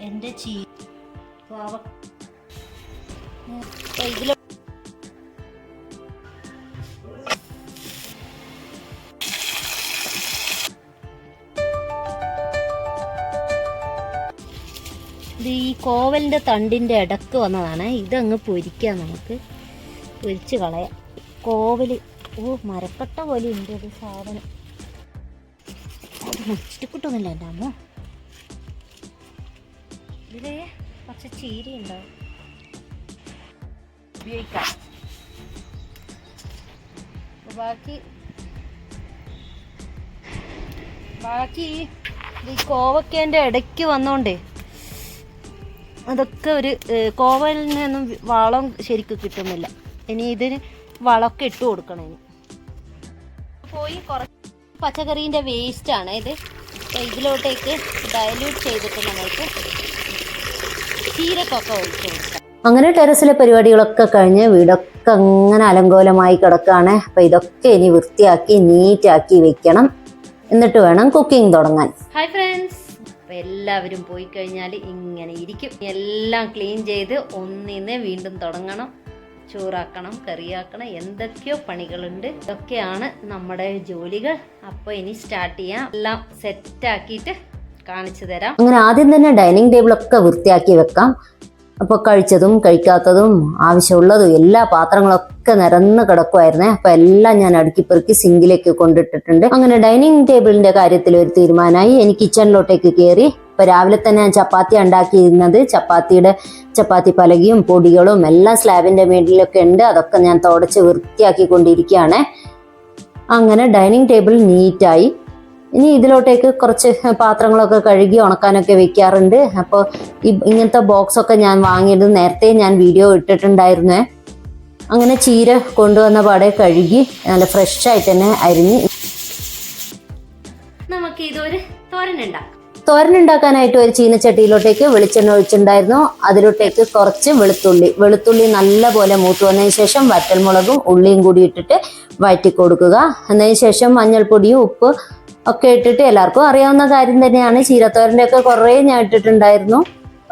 എൻ്റെ ഇതിൽ ഇത് ഈ കോവലിൻ്റെ തണ്ടിൻ്റെ ഇടക്ക് വന്നതാണ്. ഇതങ്ങ് പൊരിക്കാം, നമുക്ക് പൊരിച്ച് കളയാം. കോവൽ മരക്കട്ട പോലെ ഉണ്ട് അത് സാധനം. അത് മുറിച്ചിട്ട് കിട്ടുന്നില്ല എൻ്റെ അമ്മ. ഇതിൽ കുറച്ച് ചീര ഉണ്ടാവും, ഉപയോഗിക്കാം. ബാക്കി ഈ കോവക്കേൻ്റെ ഇടയ്ക്ക് വന്നോണ്ടേ അതൊക്കെ ഒരു കോവലിനൊന്നും വളം ശരിക്കും കിട്ടുന്നില്ല. ഇനി ഇതിന് വളമൊക്കെ ഇട്ട് കൊടുക്കണം. ഇനി പോയി കുറച്ച് പച്ചക്കറീൻ്റെ വേസ്റ്റാണ് ഇത്. ഇതിലോട്ടേക്ക് ഡയല്യൂട്ട് ചെയ്തിട്ട് നമുക്ക് ചീരക്കൊക്കെ ഒഴിച്ചു കൊടുക്കാം. അങ്ങനെ ടെറസിലെ പരിപാടികളൊക്കെ കഴിഞ്ഞ് വീടൊക്കെ അങ്ങനെ അലങ്കോലമായി കിടക്കുകയാണ്. അപ്പം ഇതൊക്കെ ഇനി വൃത്തിയാക്കി നീറ്റാക്കി വെക്കണം, എന്നിട്ട് വേണം കുക്കിംഗ് തുടങ്ങാൻ. ഹായ് ഫ്രണ്ട്സ്, അപ്പം എല്ലാവരും പോയി കഴിഞ്ഞാൽ ഇങ്ങനെ ഇരിക്കും. എല്ലാം ക്ലീൻ ചെയ്ത് ഒന്നിന്ന് വീണ്ടും തുടങ്ങണം. ചോറാക്കണം, കറിയാക്കണം, എന്തൊക്കെയോ പണികളുണ്ട്. ഇതൊക്കെയാണ് നമ്മുടെ ജോലികൾ. അപ്പോൾ ഇനി സ്റ്റാർട്ട് ചെയ്യാം. എല്ലാം സെറ്റാക്കിയിട്ട് കാണിച്ചു തരാം. അങ്ങനെ ആദ്യം തന്നെ ഡൈനിങ് ടേബിളൊക്കെ വൃത്തിയാക്കി വെക്കാം. അപ്പോൾ കഴിച്ചതും കഴിക്കാത്തതും ആവശ്യമുള്ളതും എല്ലാ പാത്രങ്ങളൊക്കെ നിരന്ന് കിടക്കുമായിരുന്നേ. അപ്പോൾ എല്ലാം ഞാൻ അടുക്കിപ്പെറുക്കി സിങ്കിലേക്ക് കൊണ്ടിട്ടിട്ടുണ്ട്. അങ്ങനെ ഡൈനിങ് ടേബിളിന്റെ കാര്യത്തിൽ ഒരു തീരുമാനമായി. എനിക്ക് കിച്ചണിലോട്ടേക്ക് കയറി. ഇപ്പൊ രാവിലെ തന്നെ ഞാൻ ചപ്പാത്തി ഉണ്ടാക്കിയിരുന്നത്. ചപ്പാത്തി പലകയും പൊടികളും എല്ലാം സ്ലാബിന്റെ മേളിലൊക്കെ ഉണ്ട്. അതൊക്കെ ഞാൻ തുടച്ച് വൃത്തിയാക്കി കൊണ്ടിരിക്കുകയാണ്. അങ്ങനെ ഡൈനിങ് ടേബിൾ നീറ്റായി. ഇനി ഇതിലോട്ടേക്ക് കുറച്ച് പാത്രങ്ങളൊക്കെ കഴുകി ഉണക്കാനൊക്കെ വെക്കാറുണ്ട്. അപ്പോൾ ഇങ്ങനത്തെ ബോക്സൊക്കെ ഞാൻ വാങ്ങിയത് നേരത്തെ ഞാൻ വീഡിയോ ഇട്ടിട്ടുണ്ടായിരുന്നേ. അങ്ങനെ ചീര കൊണ്ടുവന്ന പാടെ കഴുകി നല്ല ഫ്രഷ് ആയിട്ട് തന്നെ അരിഞ്ഞ് നമുക്ക് ഇതൊരു തോരൻ ഉണ്ടാക്കാനായിട്ട് ഒരു ചീനച്ചട്ടിയിലോട്ടേക്ക് വെളിച്ചെണ്ണ ഒഴിച്ചിട്ടുണ്ടായിരുന്നു. അതിലോട്ടേക്ക് കുറച്ച് വെളുത്തുള്ളി നല്ലപോലെ മൂത്ത് വന്നതിന് ശേഷം വറ്റൽമുളകും ഉള്ളിയും കൂടി ഇട്ടിട്ട് വഴറ്റി കൊടുക്കുക. എന്നതിന് ശേഷം മഞ്ഞൾപ്പൊടിയും ഉപ്പ് ഒക്കെ ഇട്ടിട്ട് എല്ലാവർക്കും അറിയാവുന്ന കാര്യം തന്നെയാണ്. ചീരത്തോരൻ്റെ ഒക്കെ കുറേ ഞാൻ ഇട്ടിട്ടുണ്ടായിരുന്നു,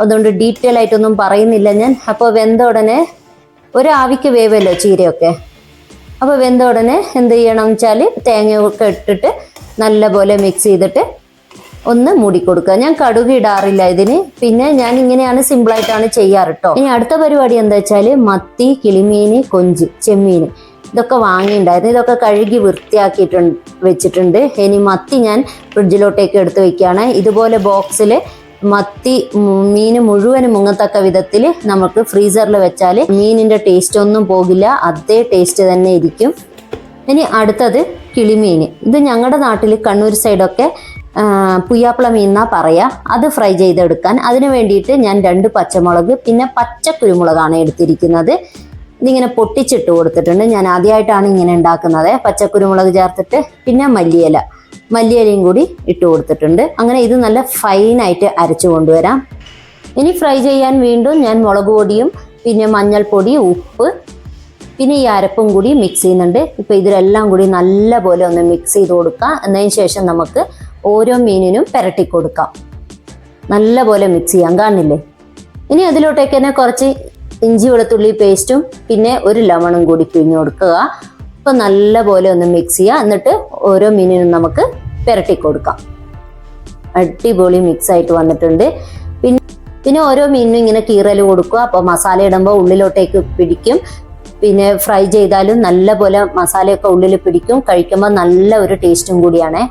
അതുകൊണ്ട് ഡീറ്റെയിൽ ആയിട്ടൊന്നും പറയുന്നില്ല ഞാൻ. അപ്പോൾ വെന്ത ഉടനെ ഒരാവിക്ക് വേവല്ലോ ചീരയൊക്കെ. അപ്പോൾ വെന്ത ഉടനെ എന്ത് ചെയ്യണം വെച്ചാൽ തേങ്ങയൊക്കെ ഇട്ടിട്ട് നല്ലപോലെ മിക്സ് ചെയ്തിട്ട് ഒന്ന് മൂടിക്കൊടുക്കുക. ഞാൻ കടുക് ഇടാറില്ല ഇതിന്. പിന്നെ ഞാൻ ഇങ്ങനെയാണ് സിമ്പിളായിട്ടാണ് ചെയ്യാറ് കേട്ടോ. ഇനി അടുത്ത പരിപാടി എന്താ വെച്ചാൽ മത്തി, കിളിമീൻ, കൊഞ്ച്, ചെമ്മീൻ ഇതൊക്കെ വാങ്ങിയിട്ടുണ്ടായിരുന്നു. ഇതൊക്കെ കഴുകി വൃത്തിയാക്കിയിട്ടുണ്ട് വെച്ചിട്ടുണ്ട്. ഇനി മത്തി ഞാൻ ഫ്രിഡ്ജിലോട്ടേക്ക് എടുത്ത് വെക്കുകയാണ്. ഇതുപോലെ ബോക്സിൽ മത്തി മീൻ മുഴുവനും മുങ്ങത്തക്ക വിധത്തിൽ നമുക്ക് ഫ്രീസറിൽ വെച്ചാൽ മീനിൻ്റെ ടേസ്റ്റ് ഒന്നും പോകില്ല, അതേ ടേസ്റ്റ് തന്നെ ഇരിക്കും. ഇനി അടുത്തത് കിളിമീൻ. ഇത് ഞങ്ങളുടെ നാട്ടിൽ കണ്ണൂർ സൈഡൊക്കെ പുയ്യാപ്പിള മീൻ എന്നാ പറയാ. അത് ഫ്രൈ ചെയ്തെടുക്കാൻ അതിന് വേണ്ടിയിട്ട് ഞാൻ 2 പച്ചമുളക് പിന്നെ പച്ചക്കുരുമുളകാണ് എടുത്തിരിക്കുന്നത്. ഇതിങ്ങനെ പൊട്ടിച്ചിട്ട് കൊടുത്തിട്ടുണ്ട്. ഞാൻ ആദ്യമായിട്ടാണ് ഇങ്ങനെ ഉണ്ടാക്കുന്നത്. പച്ചക്കുരുമുളക് ചേർത്തിട്ട് പിന്നെ മല്ലിയിലയും കൂടി ഇട്ട് കൊടുത്തിട്ടുണ്ട്. അങ്ങനെ ഇത് നല്ല ഫൈനായിട്ട് അരച്ചു കൊണ്ടുവരാം. ഇനി ഫ്രൈ ചെയ്യാൻ വീണ്ടും ഞാൻ മുളക് പൊടിയും പിന്നെ മഞ്ഞൾപ്പൊടി, ഉപ്പ് പിന്നെ ഈ അരപ്പും കൂടി മിക്സ് ചെയ്യുന്നുണ്ട്. ഇപ്പം ഇതിലെല്ലാം കൂടി നല്ല പോലെ ഒന്ന് മിക്സ് ചെയ്ത് കൊടുക്കാം. എന്നതിന് ശേഷം നമുക്ക് ഓരോ മീനിനും പുരട്ടി കൊടുക്കാം. നല്ല പോലെ മിക്സ് ചെയ്യാൻ കാണില്ലേ. ഇനി അതിലോട്ടേക്ക് തന്നെ കുറച്ച് ഇഞ്ചി വെളുത്തുള്ളി പേസ്റ്റും പിന്നെ ഒരു ലെമണും കൂടി പിഴിഞ്ഞ് കൊടുക്കുക. അപ്പം നല്ല പോലെ ഒന്ന് മിക്സ് ചെയ്യുക. എന്നിട്ട് ഓരോ മീനിനും നമുക്ക് പുരട്ടി കൊടുക്കാം. അടിപൊളി മിക്സ് ആയിട്ട് വന്നിട്ടുണ്ട്. പിന്നെ ഓരോ മീനിനും ഇങ്ങനെ കീറൽ കൊടുക്കുക. അപ്പോൾ മസാല ഇടുമ്പോൾ ഉള്ളിലോട്ടേക്ക് പിടിക്കും. പിന്നെ ഫ്രൈ ചെയ്താലും നല്ല പോലെ മസാലയൊക്കെ ഉള്ളിൽ പിടിക്കും. കഴിക്കുമ്പോൾ നല്ല ഒരു ടേസ്റ്റും കൂടിയാണേ.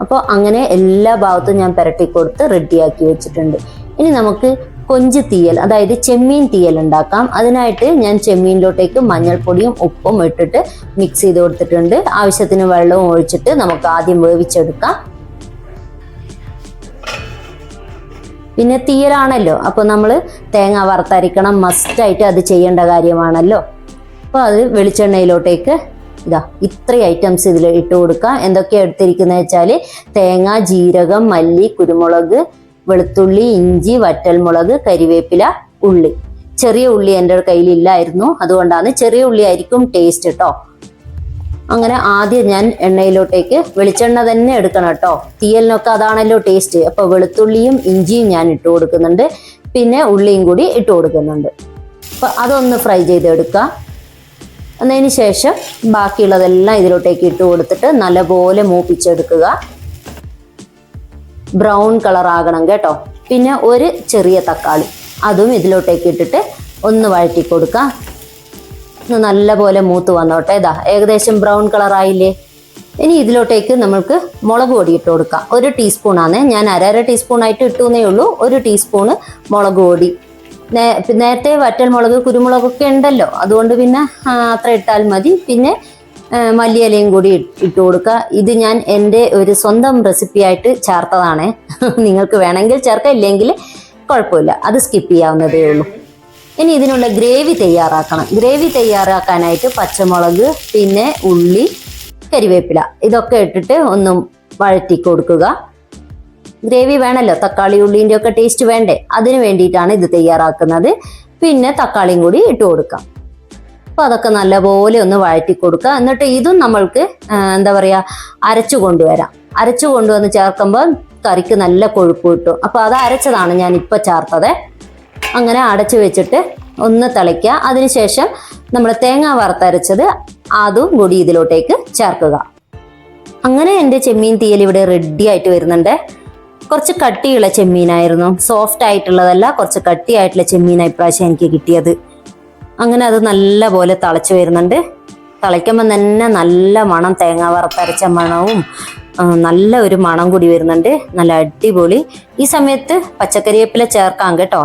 അപ്പോൾ അങ്ങനെ എല്ലാ ഭാഗത്തും ഞാൻ പുരട്ടി കൊടുത്ത് റെഡിയാക്കി വെച്ചിട്ടുണ്ട്. ഇനി നമുക്ക് കൊഞ്ച് തീയൽ, അതായത് ചെമ്മീൻ തീയൽ ഉണ്ടാക്കാം. അതിനായിട്ട് ഞാൻ ചെമ്മീനിലോട്ടേക്ക് മഞ്ഞൾപ്പൊടിയും ഉപ്പും ഇട്ടിട്ട് മിക്സ് ചെയ്ത് കൊടുത്തിട്ടുണ്ട്. ആവശ്യത്തിന് വെള്ളവും ഒഴിച്ചിട്ട് നമുക്ക് ആദ്യം വേവിച്ചെടുക്കാം. പിന്നെ തീയലാണല്ലോ, അപ്പോൾ നമ്മൾ തേങ്ങ വറുത്തരക്കണം, മസ്റ്റായിട്ട് അത് ചെയ്യേണ്ട കാര്യമാണല്ലോ. അപ്പോൾ അത് വെളിച്ചെണ്ണയിലോട്ടേക്ക് ഇത്ര ഐറ്റംസ് ഇതിൽ ഇട്ട് കൊടുക്കുക. എന്തൊക്കെയാണ് എടുത്തിരിക്കുന്നത് വെച്ചാൽ തേങ്ങ, ജീരകം, മല്ലി, കുരുമുളക്, വെളുത്തുള്ളി, ഇഞ്ചി, വറ്റൽമുളക്, കരിവേപ്പില, ഉള്ളി. ചെറിയ ഉള്ളി എൻ്റെ കയ്യിലില്ലായിരുന്നു, അതുകൊണ്ടാണ്. ചെറിയ ഉള്ളി ആയിരിക്കും ടേസ്റ്റ് കേട്ടോ. അങ്ങനെ ആദ്യം ഞാൻ എണ്ണയിലോട്ടേക്ക് വെളിച്ചെണ്ണ തന്നെ എടുക്കണം കേട്ടോ. തീയലിനൊക്കെ അതാണല്ലോ ടേസ്റ്റ്. അപ്പോൾ വെളുത്തുള്ളിയും ഇഞ്ചിയും ഞാൻ ഇട്ട് കൊടുക്കുന്നുണ്ട്, പിന്നെ ഉള്ളിയും കൂടി ഇട്ട് കൊടുക്കുന്നുണ്ട്. അപ്പോൾ അതൊന്ന് ഫ്രൈ ചെയ്തെടുക്കുക. അതിന് ശേഷം ബാക്കിയുള്ളതെല്ലാം ഇതിലോട്ടേക്ക് ഇട്ട് കൊടുത്തിട്ട് നല്ലപോലെ മൂപ്പിച്ചെടുക്കുക. ബ്രൗൺ കളർ ആകണം കേട്ടോ. പിന്നെ ഒരു ചെറിയ തക്കാളി അതും ഇതിലോട്ടേക്ക് ഇട്ടിട്ട് ഒന്ന് വഴറ്റി കൊടുക്കുക. നല്ലപോലെ മൂത്ത് വന്നോട്ടെ. ഇതാ ഏകദേശം ബ്രൗൺ കളർ ആയില്ലേ. ഇനി ഇതിലോട്ടേക്ക് നമുക്ക് മുളക് പൊടി ഇട്ട് കൊടുക്കാം. 1 ടീസ്പൂണാണ്, ഞാൻ അര ടീസ്പൂണായിട്ട് ഇട്ടുന്നേ ഉള്ളൂ. 1 ടീസ്പൂണ് മുളക് പൊടി. നേരത്തെ വറ്റൽ മുളക് കുരുമുളകൊക്കെ ഉണ്ടല്ലോ, അതുകൊണ്ട് പിന്നെ അത്ര ഇട്ടാൽ മതി. പിന്നെ മല്ലിയിലയും കൂടി ഇട്ട് കൊടുക്കുക. ഇത് ഞാൻ എൻ്റെ ഒരു സ്വന്തം റെസിപ്പി ആയിട്ട് ചേർത്തതാണ്. നിങ്ങൾക്ക് വേണമെങ്കിൽ ചേർക്കാം, ഇല്ലെങ്കിൽ കുഴപ്പമില്ല, അത് സ്കിപ്പ് ചെയ്യാവുന്നതേ ഉള്ളൂ. ഇനി ഇതിനുള്ള ഗ്രേവി തയ്യാറാക്കണം. ഗ്രേവി തയ്യാറാക്കാനായിട്ട് പച്ചമുളക്, പിന്നെ ഉള്ളി, കരിവേപ്പില ഇതൊക്കെ ഇട്ടിട്ട് ഒന്ന് വഴറ്റി കൊടുക്കുക. ഗ്രേവി വേണമല്ലോ, തക്കാളി ഉള്ളിൻ്റെ ഒക്കെ ടേസ്റ്റ് വേണ്ടേ, അതിന് വേണ്ടിയിട്ടാണ് ഇത് തയ്യാറാക്കുന്നത്. പിന്നെ തക്കാളിയും കൂടി ഇട്ട് കൊടുക്കാം. അപ്പോൾ അതൊക്കെ നല്ലപോലെ ഒന്ന് വഴറ്റി കൊടുക്കുക. എന്നിട്ട് ഇതും നമ്മൾക്ക് എന്താ പറയുക, അരച്ചു കൊണ്ടുവരാം. അരച്ചു കൊണ്ടുവന്ന് ചേർക്കുമ്പോൾ കറിക്ക് നല്ല കൊഴുപ്പ് കിട്ടും. അപ്പോൾ അത് അരച്ചതാണ് ഞാൻ ഇപ്പോൾ ചേർത്തത്. അങ്ങനെ അടച്ചു വെച്ചിട്ട് ഒന്ന് തിളയ്ക്കുക. അതിനുശേഷം നമ്മൾ തേങ്ങ വറുത്തരച്ചത് അതും കൂടി ഇതിലോട്ടേക്ക് ചേർക്കുക. അങ്ങനെ എൻ്റെ ചെമ്മീൻ തീയൽ ഇവിടെ റെഡി ആയിട്ട് വരുന്നുണ്ട്. കുറച്ച് കട്ടിയുള്ള ചെമ്മീനായിരുന്നു, സോഫ്റ്റ് ആയിട്ടുള്ളതല്ല, കുറച്ച് കട്ടിയായിട്ടുള്ള ചെമ്മീനായി ഇപ്രാവശ്യം എനിക്ക് കിട്ടിയത്. അങ്ങനെ അത് നല്ല പോലെ തിളച്ച് വരുന്നുണ്ട്. തിളയ്ക്കുമ്പോൾ തന്നെ നല്ല മണം, തേങ്ങ വറുത്തരച്ച മണവും നല്ല ഒരു മണം കൂടി വരുന്നുണ്ട്. നല്ല അടിപൊളി. ഈ സമയത്ത് പച്ചക്കറിവേപ്പില ചേർക്കാം കേട്ടോ.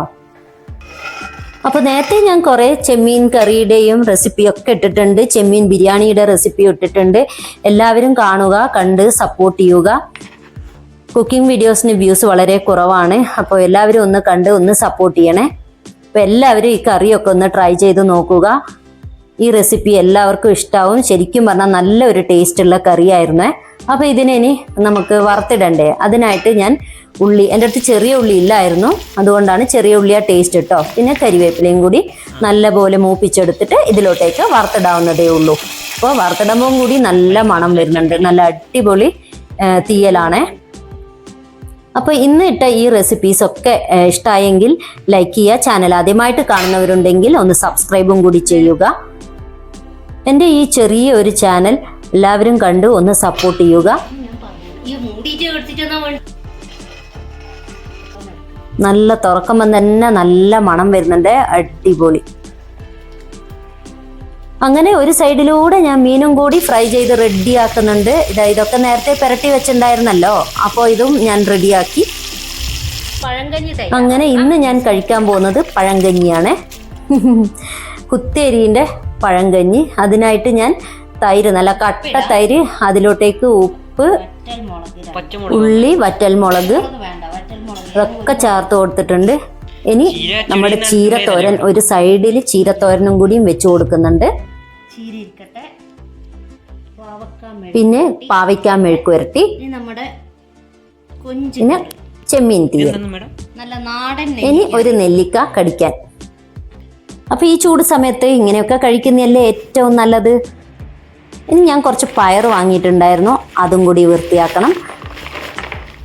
അപ്പോൾ നേരത്തെ ഞാൻ കുറേ ചെമ്മീൻ കറിയുടെയും റെസിപ്പിയൊക്കെ ഇട്ടിട്ടുണ്ട്, ചെമ്മീൻ ബിരിയാണിയുടെ റെസിപ്പി ഇട്ടിട്ടുണ്ട്. എല്ലാവരും കാണുക, കണ്ട് സപ്പോർട്ട് ചെയ്യുക. കുക്കിംഗ് വീഡിയോസിന് വ്യൂസ് വളരെ കുറവാണ്, അപ്പോൾ എല്ലാവരും ഒന്ന് കണ്ട് ഒന്ന് സപ്പോർട്ട് ചെയ്യണേ. അപ്പോൾ എല്ലാവരും ഈ കറിയൊക്കെ ഒന്ന് ട്രൈ ചെയ്ത് നോക്കുക. ഈ റെസിപ്പി എല്ലാവർക്കും ഇഷ്ടാവും. ശരിക്കും പറഞ്ഞാൽ നല്ലൊരു ടേസ്റ്റുള്ള കറിയായിരുന്നേ. അപ്പോൾ ഇതിനി നമുക്ക് വറുത്തിടണ്ടേ. അതിനായിട്ട് ഞാൻ ഉള്ളി, എൻ്റെ അടുത്ത് ചെറിയ ഉള്ളി ഇല്ലായിരുന്നു, അതുകൊണ്ടാണ് ചെറിയ ഉള്ളിയാ ടേസ്റ്റ് കേട്ടോ. പിന്നെ കരിവേപ്പിലയും കൂടി നല്ലപോലെ മൂപ്പിച്ചെടുത്തിട്ട് ഇതിലോട്ടേക്ക് വറുത്തിടാവുന്നതേ ഉള്ളൂ. അപ്പോൾ വറുത്തിടുമ്പോൾ കൂടി നല്ല മണം വരുന്നുണ്ട്. നല്ല അടിപൊളി തീയലാണേ. അപ്പോൾ ഇന്ന് ഇട്ട ഈ റെസിപ്പീസൊക്കെ ഇഷ്ടമായെങ്കിൽ ലൈക്ക് ചെയ്യുക. ചാനൽ ആദ്യമായിട്ട് കാണുന്നവരുണ്ടെങ്കിൽ ഒന്ന് സബ്സ്ക്രൈബും കൂടി ചെയ്യുക. എൻ്റെ ഈ ചെറിയ ഒരു ചാനൽ എല്ലാവരും കണ്ട് ഒന്ന് സപ്പോർട്ട് ചെയ്യുക. നല്ല തുറക്കുമ്പോൾ തന്നെ നല്ല മണം വരുന്നുണ്ട്, അടിപൊളി. അങ്ങനെ ഒരു സൈഡിലൂടെ ഞാൻ മീനും കൂടി ഫ്രൈ ചെയ്ത് റെഡിയാക്കുന്നുണ്ട്. ഇതൊക്കെ നേരത്തെ പുരട്ടി വെച്ചിട്ടുണ്ടായിരുന്നല്ലോ, അപ്പോൾ ഇതും ഞാൻ റെഡിയാക്കി. അങ്ങനെ ഇന്ന് ഞാൻ കഴിക്കാൻ പോകുന്നത് പഴങ്കഞ്ഞിയാണ്. കുത്തേരീൻ്റെ പഴങ്കഞ്ഞി. അതിനായിട്ട് ഞാൻ തൈര്, നല്ല കട്ട തൈര്, അതിലോട്ടേക്ക് ഉപ്പ്, ഉള്ളി, വറ്റൽമുളക് ഇതൊക്കെ ചേർത്ത് കൊടുത്തിട്ടുണ്ട്. ഇനി നമ്മുടെ ചീരത്തോരൻ, ഒരു സൈഡിൽ ചീരത്തോരനും കൂടിയും വെച്ച് കൊടുക്കുന്നുണ്ട്. പിന്നെ പാവയ്ക്ക മെഴുക്ക് വരട്ടി, പിന്നെ ചെമ്മീൻ തീയൽ, ഇനി ഒരു നെല്ലിക്ക കടിക്കാൻ. അപ്പൊ ഈ ചൂട് സമയത്ത് ഇങ്ങനെയൊക്കെ കഴിക്കുന്നതല്ലേ ഏറ്റവും നല്ലത്. ഇനി ഞാൻ കുറച്ച് പയർ വാങ്ങിയിട്ടുണ്ടായിരുന്നു, അതും കൂടി വൃത്തിയാക്കണം.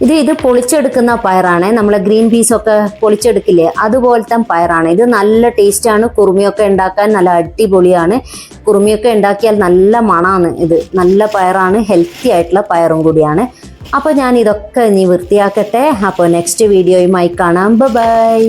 ഇത് പൊളിച്ചെടുക്കുന്ന പയറാണ്. നമ്മൾ ഗ്രീൻ പീസൊക്കെ പൊളിച്ചെടുക്കില്ലേ, അതുപോലത്തെ പയറാണ്. ഇത് നല്ല ടേസ്റ്റാണ്. കുറുമിയൊക്കെ ഉണ്ടാക്കാൻ നല്ല അടിപൊളിയാണ്. കുറുമിയൊക്കെ ഉണ്ടാക്കിയാൽ നല്ല മണമാണ്. ഇത് നല്ല പയറാണ്, ഹെൽത്തി ആയിട്ടുള്ള പയറും കൂടിയാണ്. അപ്പോൾ ഞാൻ ഇതൊക്കെ ഇനി വൃത്തിയാക്കട്ടെ. അപ്പോൾ നെക്സ്റ്റ് വീഡിയോയുമായി കാണാം. ബൈ.